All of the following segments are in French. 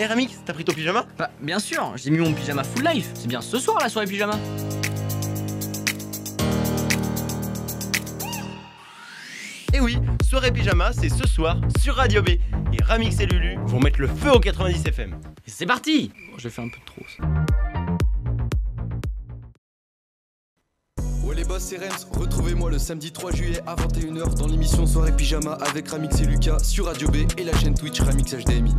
Eh Ramix, t'as pris ton pyjama? Bah bien sûr, j'ai mis mon pyjama full life. C'est bien ce soir la soirée pyjama. Eh oui, soirée pyjama, c'est ce soir sur Radio B. Et Ramix et Lulu vont mettre le feu au 90 FM. Et c'est parti. Bon, j'ai fait un peu de trop ça. Ouais les boss c'est Rems, retrouvez-moi le samedi 3 juillet à 21h dans l'émission Soirée Pyjama avec Ramix et Lucas sur Radio B et la chaîne Twitch Ramix HDMI.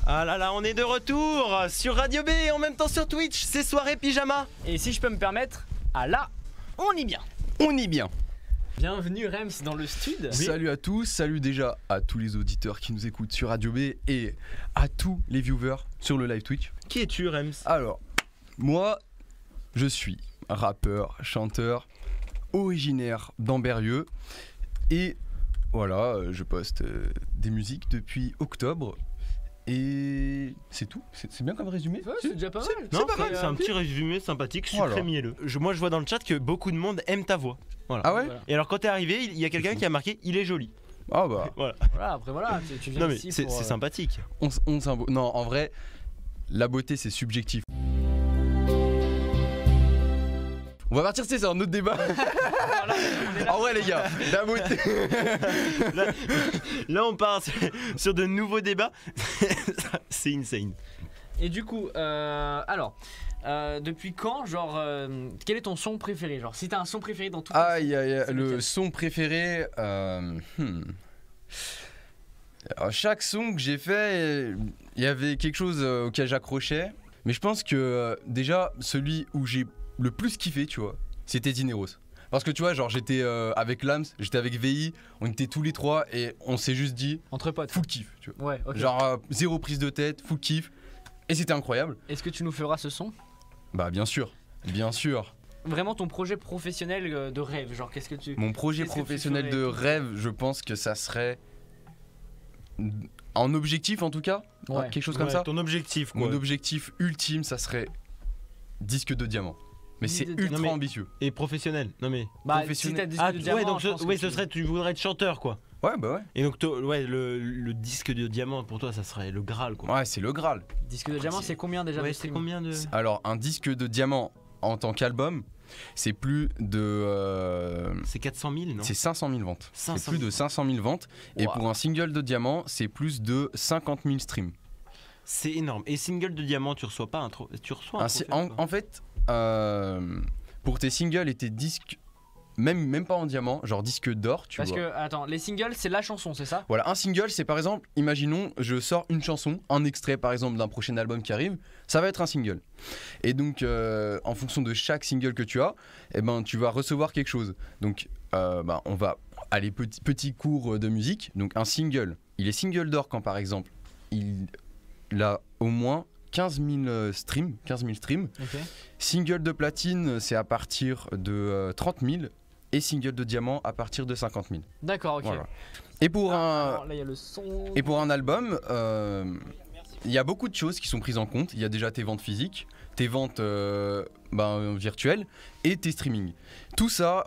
Ah là là, on est de retour sur Radio B et en même temps sur Twitch, c'est soirée pyjama. Et si je peux me permettre, ah là, on y bien. On y bien. Bienvenue Rems dans le stud. Oui. Salut à tous, salut déjà à tous les auditeurs qui nous écoutent sur Radio B et à tous les viewers sur le live Twitch. Qui es-tu Rems? Alors, moi, je suis rappeur, chanteur, originaire d'Ambérieux et voilà, je poste des musiques depuis octobre. Et c'est tout, c'est bien comme résumé. Ouais, c'est déjà pas mal. Non, c'est pas mal, c'est un petit résumé sympathique, sucré mielleux. Moi je vois dans le chat que beaucoup de monde aime ta voix. Voilà. Ah ouais Voilà. Et alors quand t'es arrivé, il y a quelqu'un qui a marqué il est joli. Ah bah. Voilà. Voilà, après voilà, tu viens Non mais ici c'est pour, sympathique. Non, en vrai, la beauté c'est subjectif. On va partir sur un autre débat. En vrai les gars, la beauté. Là on part sur de nouveaux débats. C'est insane. Et du coup, alors, depuis quand, genre, quel est ton son préféré? Genre, si t'as un son préféré dans tout Aïe aïe aïe, le son préféré. Alors, chaque son que j'ai fait, il y avait quelque chose auquel j'accrochais. Mais je pense que déjà, celui où j'ai le plus kiffé, tu vois, c'était Dineros. Parce que tu vois, genre j'étais avec Lams, j'étais avec VI, on était tous les trois et on s'est juste dit entre potes, full kiff, tu vois. Ouais, ok. Genre zéro prise de tête, full kiff. Et c'était incroyable. Est-ce que tu nous feras ce son? Bah bien sûr, bien sûr. Vraiment ton projet professionnel de rêve, genre qu'est-ce que tu... Mon projet professionnel de rêve, je pense que ça serait en objectif en tout cas, ouais. Quelque chose comme ça. Ton objectif quoi. Mon objectif ultime, ça serait disque de diamant. Mais c'est ultra ambitieux. Et professionnel. Non mais bah, professionnel. Si t'as disque de diamant, ouais, donc ce serait tu voudrais être chanteur quoi. Ouais bah ouais. Et donc ouais, le disque de diamant pour toi ça serait le Graal quoi. Ouais, c'est le Graal. Disque de diamant, c'est combien déjà? Ouais, c'est combien de... Alors un disque de diamant en tant qu'album, c'est plus de... C'est 400 000 non? C'est 500 000 ventes. 500 000. C'est plus de 500 000 ventes. Wow. Et pour un single de diamant, c'est plus de 50 000 streams. C'est énorme. Et single de diamant, tu reçois pas un trophée? Tu reçois un trophée, en fait, pour tes singles et tes disques, même pas en diamant, genre disque d'or, tu vois. Parce que, attends, les singles, c'est la chanson, c'est ça? Voilà, un single, c'est par exemple, imaginons, je sors une chanson, un extrait par exemple d'un prochain album qui arrive, ça va être un single. Et donc, en fonction de chaque single que tu as, eh ben, tu vas recevoir quelque chose. Donc, on va aller petit cours de musique. Donc, un single, il est single d'or quand par exemple, il a au moins 15 000 streams. Okay. Single de platine, c'est à partir de 30 000. Et single de diamant à partir de 50 000. D'accord, ok. Voilà. Et pour alors, là, y a le son... Et pour un album, il y a beaucoup de choses qui sont prises en compte. Il y a déjà tes ventes physiques, tes ventes virtuelles et tes streamings. Tout ça,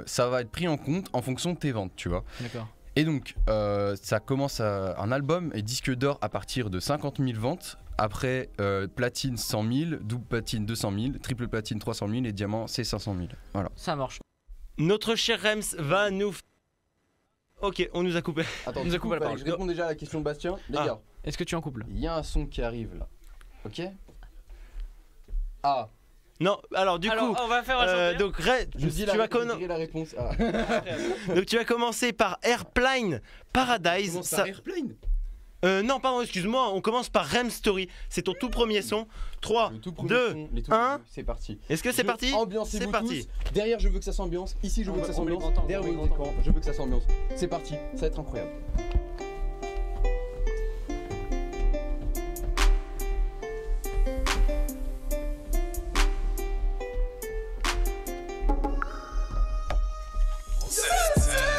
ça va être pris en compte en fonction de tes ventes, tu vois. D'accord. Et donc, ça commence un album et disque d'or à partir de 50 000 ventes. Après, platine 100 000, double platine 200 000, triple platine 300 000 et diamant c'est 500 000. Voilà. Ça marche. Notre cher Rems va nous... Ok, on nous a coupé. Attends, on nous a coupé la parole. Je réponds déjà à la question de Bastien. Les gars, est-ce que tu es en couple? il y a un son qui arrive là. Ok. Ah. Non, alors du coup, on va faire un donc tu vas la réponse. Ah. donc tu vas commencer par Airplane Paradise. Airplane. Non, pardon, excuse-moi, on commence par Rem Story. C'est ton tout premier son. 3, Le tout premier 2, son, les tout 1. premiers, c'est parti. Est-ce que c'est parti? Ambiancez-vous C'est parti. tous. Derrière, je veux que ça s'ambiance. Ici, je veux que ça s'ambiance. Derrière votre écran, je veux que ça s'ambiance. C'est parti, ça va être incroyable.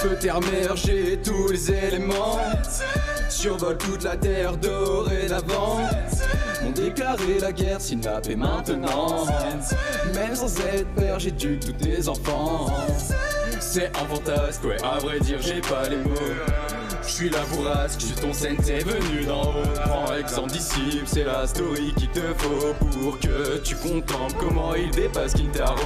Peut émerger tous les éléments, survole toute la terre dorénavant. M'ont déclaré la guerre, Synap est maintenant. Même sans être père, j'éduque tous tes enfants. C'est un fantasque, ouais, à vrai dire, j'ai pas les mots. J'suis la bourrasque, j'suis ton sensei venu d'en haut. Prends exemple disciple, c'est la story qu'il te faut pour que tu contemples comment il dépasse Kintaro.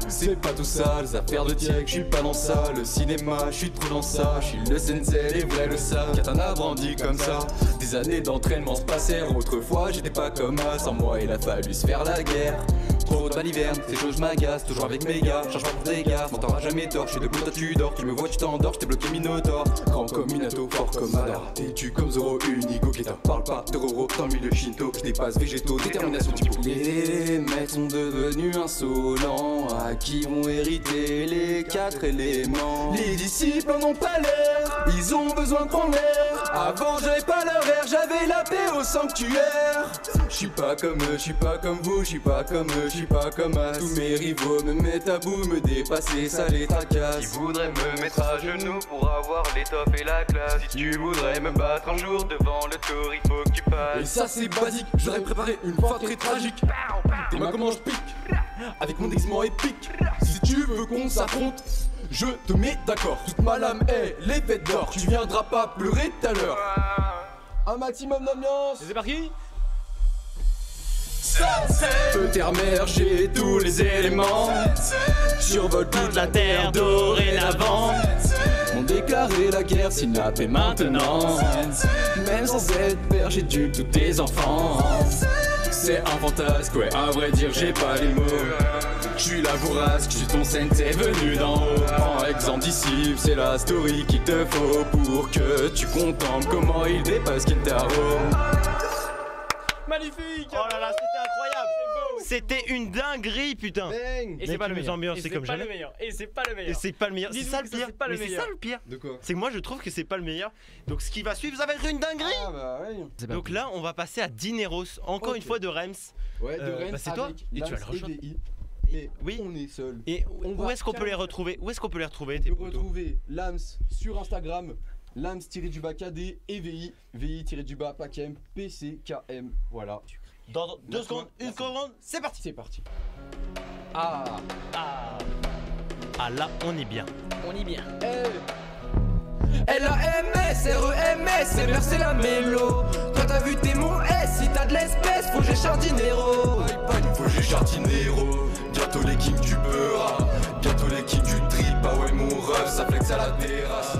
C'est pas tout ça, les affaires de Tiek, j'suis pas dans ça. Le cinéma, j'suis trop dans ça. J'suis le sensei, les vrais le savent. Katana brandi comme ça. Des années d'entraînement se passèrent. Autrefois, j'étais pas comme ça. Sans moi, il a fallu se faire la guerre. Trop de balivernes, ces choses m'agacent. Toujours avec mes gars, charge pas pour des gars. M'en t'auras jamais tort, j'suis debout, toi tu dors. Tu me vois, tu t'endors, j't'ai bloqué Minotaur. Grand comme Minato, fort comme Madara. Têtu comme Zoro, unico Keta. Parle pas de Roro, dans le milieu Shinto. J'dépasse végétaux, détermination typo. Les mecs sont devenus insolents. À qui vont hériter les 4 éléments? Les disciples en ont pas l'air, ils ont besoin de prendre l'air. Avant j'avais pas leur air, j'avais la paix au sanctuaire. J'suis pas comme eux, j'suis pas comme vous, j'suis pas comme eux, j'suis pas comme As. Tous mes rivaux me mettent à bout, me dépasser, ça les tracasse. Qui voudrait me mettre à genoux pour avoir l'étoffe et la classe? Si tu voudrais me battre un jour devant le tour, il faut que tu Et passes. ça c'est basique, j'aurais préparé une fin très tragique. T'es ma comment je pique, avec mon déguisement épique. Si tu veux qu'on s'affronte, je te mets d'accord. Toute ma lame est l'épée d'or, tu viendras pas pleurer tout à l'heure. Un maximum d'ambiance. C'est parti. Peut émerger tous les éléments, survole toute la terre dorénavant. M'ont déclaré la guerre, Synap est maintenant. Même sans être père, j'éduque tous tes enfants. C'est un fantasque, ouais, à vrai dire, j'ai pas les mots. J'suis la bourrasque, j'suis ton sensei venu d'en haut. Prends exemple disciple, c'est la story qu'il te faut pour que tu contemples comment il dépasse Kintaro. Magnifique. Oh là là, c'était incroyable. C'était une dinguerie, putain. Et Mec, c'est pas le nous meilleur. ambiance, Et c'est c'est comme pas jamais. le meilleur. Et c'est pas le Et meilleur. c'est pas le meilleur, c'est Dis-nous ça le que ça, pire. c'est pas le Mais c'est meilleur. ça le pire. De quoi? C'est que moi je trouve que c'est pas le meilleur. Donc ce qui va suivre, ça va être une dinguerie. Ah bah ouais. Donc là, on va passer à Dineros, encore Ok. une fois de Rems. Ouais, de Rennes bah c'est toi. avec Et tu vas Lance le rejoindre. EDI. Mais Oui. on est seul. Et On où va est-ce qu'on peut les carrément- retrouver? Où est-ce qu'on peut les retrouver Tu tes peux potos? retrouver Lams sur Instagram, Lams-KD et VI, VI-PAKM, PCKM. Voilà. Dans 2 Merci, secondes, une merci. seconde, c'est parti. C'est parti. Ah, Ah là, on est bien. On y bien. L-A-M-S, R-E-M-S, MR c'est la mélo. Toi t'as vu t'es mon S, si t'as de l'espèce, faut que j'ai Chardinero. faut que j'ai Jardinero. Bientôt les kings du beurre, bientôt les kings du trip. Ah ouais, mon ref, ça flex à la terrasse.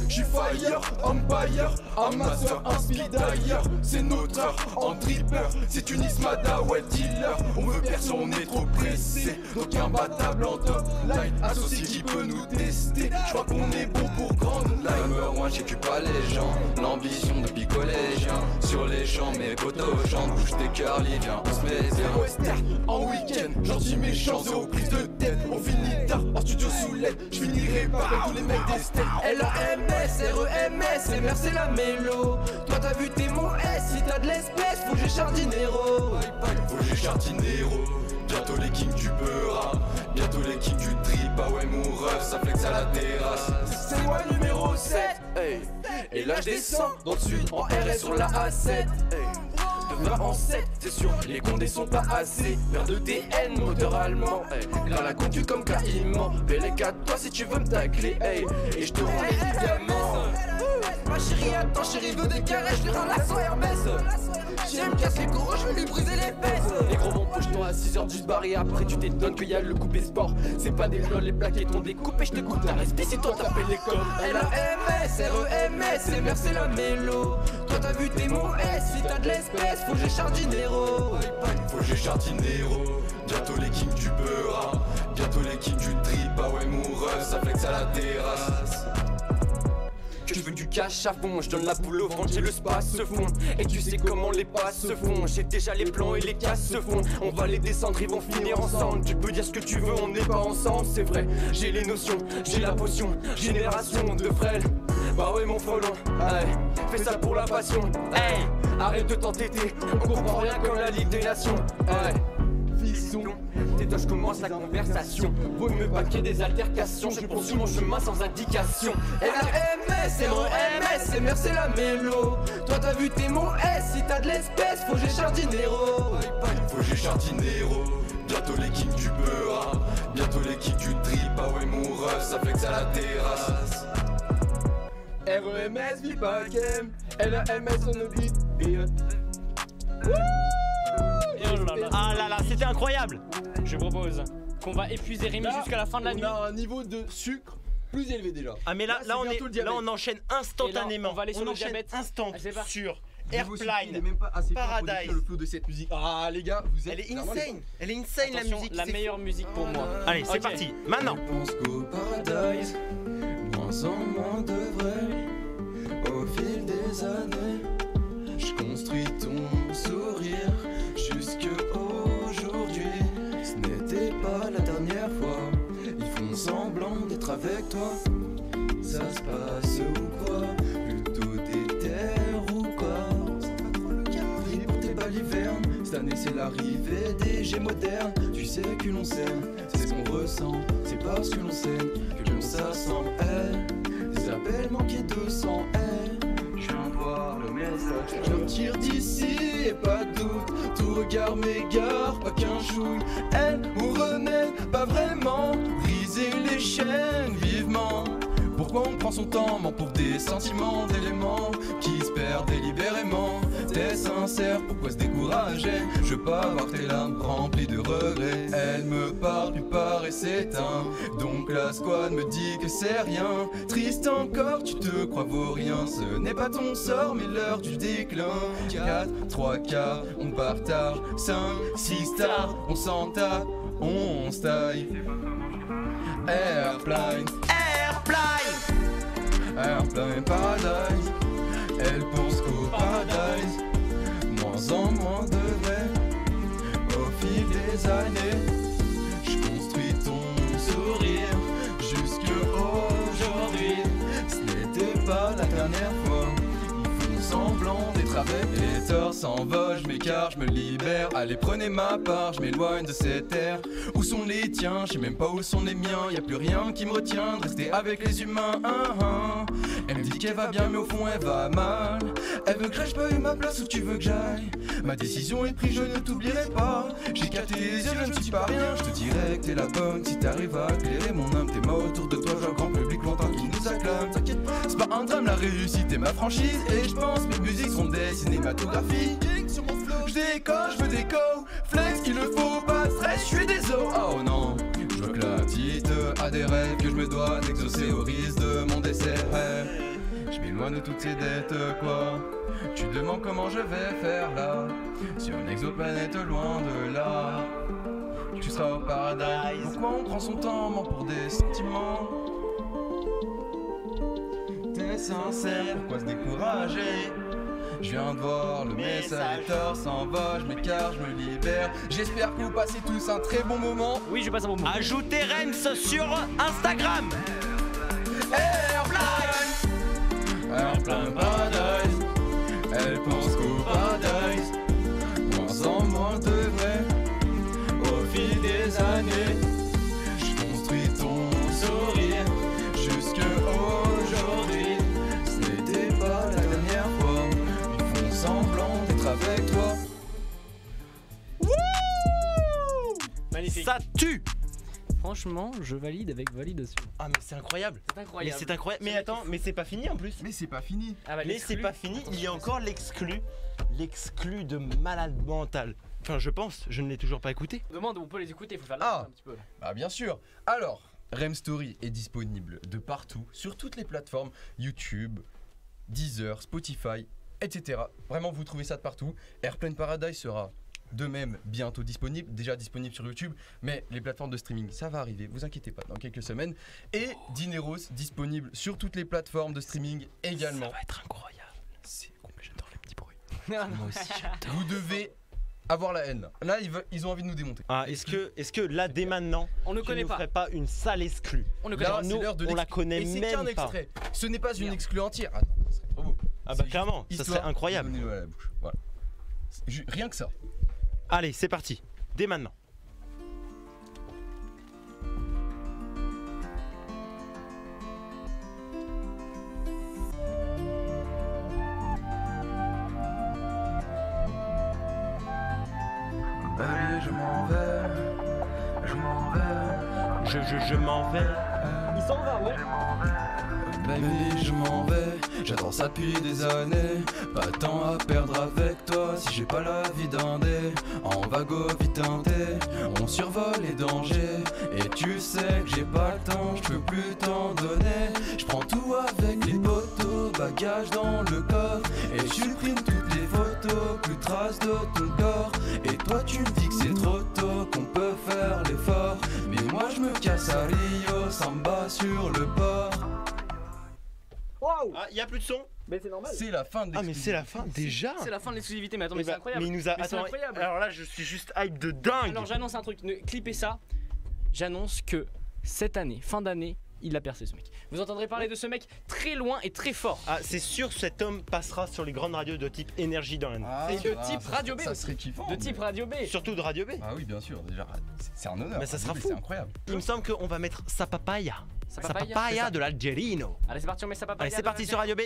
J'suis fire, empire, un master, un speed d'ailleurs. C'est notre heure, en tripper, c'est une ismada, ouais dealer. On veut personne, on est trop pressé. Donc imbattable en top line, associé qui peut nous tester. J'crois qu'on est bon pour grande line. Moi j'écupe pas les gens, l'ambition depuis collégien. Sur les champs, mes potos chantent, bouge tes curly, viens, on se met bien. Western, en week-end, gentil méchant, zéro prise de tête. On finit tard, en studio sous l'aide, j'finirai par tous les mecs des steaks. L-A-M-S, R-E-M-S, MR c'est la mélo. Toi t'as vu t'es mon S, si t'as de l'espèce, faut que j'ai Chardinero. Faut que j'ai Jardinero, bientôt les kings du beurre, bientôt les kings du trip. Ah ouais, mon ref, ça flex à la terrasse. C'est moi numéro 7, hey. Et là je descends dans le sud, en RS sur la A7, hey. De 20 en 7, c'est sûr, les condés sont pas assez. Vers de TN, moteur allemand, hey. Dans la conduite comme Caïman. Beleka, toi si tu veux me tacler, hey. Et je te rends les diamants. Ma chérie, attends, chérie veut des carrés, je lui ramasse son Hermès. Si elle me casse les coraux, je vais lui briser les fesses. Les gros vont push-toi à 6h du bar et après tu t'étonnes qu'il y a le coupé sport. C'est pas des lol, les plaquettes ont découpé, je te goûte la respect si toi t'appelles les coms. L-A-M-S, R-E-M-S, MR c'est la mélo. Toi t'as vu t'es mon S, si t'as de l'espèce, faut que j'ai Chardinero. faut que j'ai Jardinero, bientôt les kings du beurre, bientôt les kings du trip. Ah ouais, mon ref, ça flex à la terrasse. que je veux du cash à fond. Je donne la boule au ventre, j'ai le space se fond. Et tu sais comment les passes se font. J'ai déjà les plans et les casses se font. On va les descendre, ils vont finir ensemble. Tu peux dire ce que tu veux, on n'est pas ensemble, c'est vrai. J'ai les notions, j'ai la potion. Génération de frêles. Bah ouais mon frelon, ouais. Fais ça pour la passion, hey. Arrête de t'entêter, on comprend rien comme la Ligue des Nations, ouais. Fisson, tes je commence la conversation. Vaut mieux pas qu'il y ait des altercations. Je poursuis mon chemin sans indication. LAMS, c'est mon MS, MR c'est la mélo. Toi t'as vu tes mots S, si t'as de l'espèce, faut que j'ai Chardinero. Faut que j'ai Chardinero. Bientôt les kicks du beurre, bientôt les kicks du drip. Ah ouais mon ref, ça flex à la terrasse. REMS, Vipakem, LAMS on the beat. Ah là là, c'était incroyable. Je propose qu'on va épuiser Rémi jusqu'à la fin de la nuit. On a un niveau de sucre plus élevé déjà. Ah mais là on enchaîne instantanément. On va aller sur le diabète. Instant Allez, c'est parti. sur Niveau sucre, il est Airplane. même pas assez fort pour Paradise. décrire le flow de cette musique. Ah les gars, vous êtes Elle est vraiment les insane. Elle est insane la Attention, musique. la c'est meilleure musique pour moi. fou. Allez, c'est Ok. parti. Maintenant. Pense qu'au paradise, moins en moins de vrai. Au fil des années, je construis ton sourire jusque aujourd'hui. Ce n'était pas la dernière fois. Ils font semblant d'être avec toi. Ça se passe ou quoi? Plutôt des terres ou quoi? Pris pour tes balivernes. Cette année c'est l'arrivée des G modernes. Tu sais que l'on s'aime, c'est ce qu'on ressent. C'est parce que l'on s'aime que l'on s'assemble. Des appels manqués de sang. Je viens voir le message. Je retire d'ici et pas de doute. Tout regard m'égare, pas qu'un chouille. Elle ou remède, pas vraiment. Briser les chaînes vivement. Pourquoi on prend son temps, ment pour des sentiments, d'éléments qui se perdent délibérément? T'es sincère, pourquoi se décourager? Je veux pas avoir tes larmes remplies de regrets. Elle me parle, puis part et s'éteint. Donc la squad me dit que c'est rien. Triste encore, tu te crois vaut rien. Ce n'est pas ton sort, mais l'heure du déclin. 4, 3 quarts, on partage. 5, 6 stars, on s'en tape, on se taille. Airplane, Airplane Paradise. Elle pense qu'au paradise, moins en moins de vrai. Au fil des années, je construis ton sourire jusque aujourd'hui. Ce n'était pas la dernière fois. Ils font semblant d'être avec. Les torts s'envolent, je m'écarte, je me libère. Allez prenez ma part, je m'éloigne de cette terre. Où sont les tiens? Je sais même pas où sont les miens. Y a plus rien qui me retient de rester avec les humains. Elle me dit qu'elle va bien mais au fond elle va mal. Elle veut que je paye ma place où tu veux que j'aille. Ma décision est prise, je ne t'oublierai pas. J'ai capté les yeux, je ne suis pas rien. Je te dirais que t'es la bonne si t'arrives à éclairer mon âme. Tes mains autour de toi, j'ai un grand public longtemps qui nous acclame. T'inquiète pas, c'est pas un drame, la réussite est ma franchise. Et je pense mes musiques sont des cinématographies. Je décolle, je veux déco. Flex qu'il ne faut pas de stress, je suis désolé. Oh non, je vois que la petite a des rêves que je me dois d'exaucer au risque de mon décès. Je m'éloigne de toutes ces dettes, quoi. Tu demandes comment je vais faire là, sur une exoplanète loin de là. Tu seras au paradis. Pourquoi on prend son temps, ment pour des sentiments? T'es sincère, pourquoi se décourager? Je viens de voir le message, les torts s'envolent, je m'écarte, je me libère. J'espère que vous passez tous un très bon moment. Oui, je passe un bon moment. Ajoutez Rems sur Instagram. Airplane Paradise. Elle pense qu'au paradise, moins en moins de vrai. Au fil des années, je construis ton sourire jusque aujourd'hui. Ce n'était pas la dernière fois. Ils font semblant d'être avec toi. Magnifique. Ça tue. Franchement, je valide avec validation. Ah mais c'est incroyable. C'est incroyable. Mais c'est incroyable. Mais attends, mais c'est pas fini en plus. Mais c'est pas fini. Ah bah, Mais l'exclu. c'est pas fini, il y a encore l'exclu de malade mental. Enfin, je pense, je ne l'ai toujours pas écouté. On demande où on peut les écouter, il faut faire Ah. un petit peu. Bah bien sûr. Alors, Rem Story est disponible de partout, sur toutes les plateformes, YouTube, Deezer, Spotify, etc. Vraiment, vous trouvez ça de partout. Airplane Paradise sera de même bientôt disponible, déjà disponible sur YouTube, mais les plateformes de streaming, ça va arriver, vous inquiétez pas, dans quelques semaines. Et Dineros disponible sur toutes les plateformes de streaming également. Ça va être incroyable. C'est complet, j'adore les petits bruits. Moi aussi. Vous devez avoir la haine. Là, ils ont envie de nous démonter. Ah, est-ce que là, dès maintenant, On ne tu connaît nous pas. ferais pas une sale exclue? On ne connaît Là, pas. c'est nous, l'heure de on la l'exclu. connaît Et c'est même qu'un pas. extrait. Ce n'est pas une Merde. exclue entière. Attends, ça serait trop beau. Ah bah C'est clairement, juste ça serait histoire incroyable. de donner l'eau à la bouche. Voilà. Rien que ça. Allez, c'est parti. Dès maintenant. Baby, je m'en vais, je m'en vais. Je m'en vais. Il s'en va, ouais. Baby, je m'en vais, j'attends ça depuis des années. Pas de temps à perdre avec toi si j'ai pas la vie d'un dé. En vago vite teinté, on survole les dangers. Et tu sais que j'ai pas le temps, je peux plus t'en donner. Je prends tout avec les poteaux, bagages dans le coffre. Et je supprime toutes les photos, plus trace de ton corps. Et toi tu me dis que c'est trop tôt, qu'on peut faire l'effort. Mais moi je me casse à Rio, samba sur le port. Waouh. Ah, y a plus de son? Mais c'est normal. C'est la fin de Ah mais c'est la fin déjà. C'est la fin de l'exclusivité, mais attends, Eh mais c'est bah, incroyable. Mais il nous a. Mais c'est Attends, incroyable. alors là, je suis juste hype de dingue. Alors j'annonce un truc, clippez ça. J'annonce que cette année, fin d'année, il a percé ce mec. Vous entendrez parler de ce mec très loin et très fort. Ah, c'est sûr, cet homme passera sur les grandes radios de type énergie dans l'année. Ah, Et de ah, type ça- Radio B Ça aussi. serait kiffant. De type mais- Radio B. Surtout de Radio B. Ah oui, bien sûr. Déjà, c'est un honneur. Mais ça Radio sera B, fou. C'est incroyable. Il me semble qu'on va mettre sa papaya. Sa Sa papaya, papaya c'est de l'Algerino. Allez, c'est parti, on met ça papaya. Allez, c'est parti sur Radio B.